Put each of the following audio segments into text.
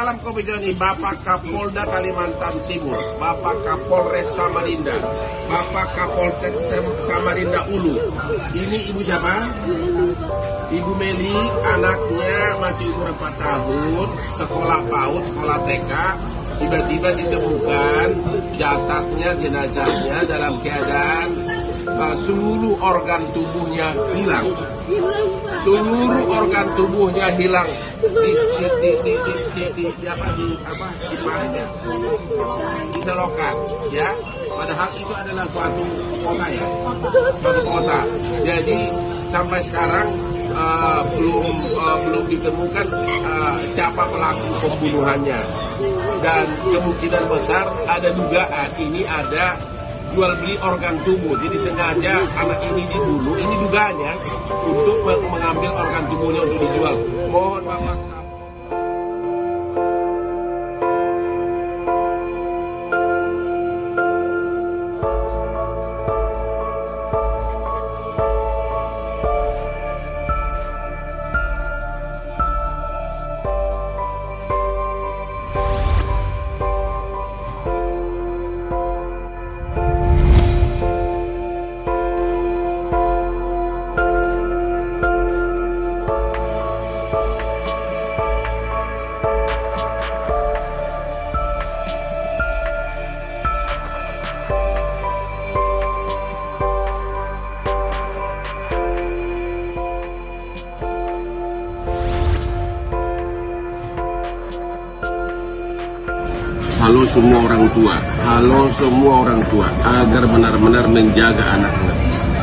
Salam Kopi Joni, Bapak Kapolda Kalimantan Timur, Bapak Kapolres Samarinda, Bapak Kapolsek Samarinda Ulu. Ini ibu siapa? Ibu Meli, anaknya masih umur 4 tahun, sekolah PAUD, sekolah TK. Tiba-tiba ditemukan jasadnya, jenazahnya dalam keadaan seluruh organ tubuhnya hilang. Seluruh organ tubuhnya hilang di selokan, ya. Padahal itu adalah suatu kota, ya, suatu kota. Jadi sampai sekarang belum ditemukan siapa pelaku pembunuhannya, dan kemungkinan besar ada dugaan ini ada jual beli organ tubuh. Jadi sengaja anak ini dibunuh, ini dugaannya, untuk mengambil organ tubuhnya untuk dijual. Mohon maaf. Halo semua orang tua, halo semua orang tua, agar benar-benar menjaga anaknya,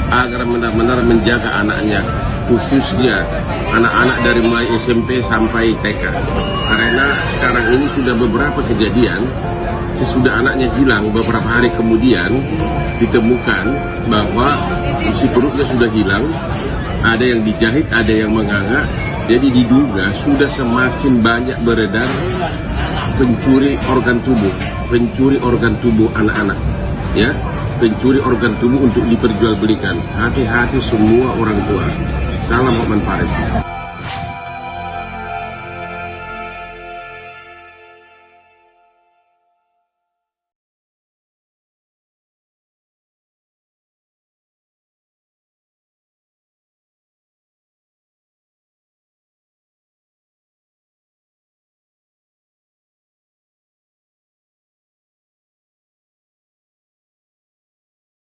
agar benar-benar menjaga anaknya, khususnya anak-anak dari mulai SMP sampai TK. Karena sekarang ini sudah beberapa kejadian, sesudah anaknya hilang beberapa hari kemudian ditemukan bahwa isi perutnya sudah hilang, ada yang dijahit, ada yang menganga. Jadi diduga sudah semakin banyak beredar pencuri organ tubuh anak-anak, ya, pencuri organ tubuh untuk diperjualbelikan. Hati-hati semua orang tua. Salam Hotman Paris.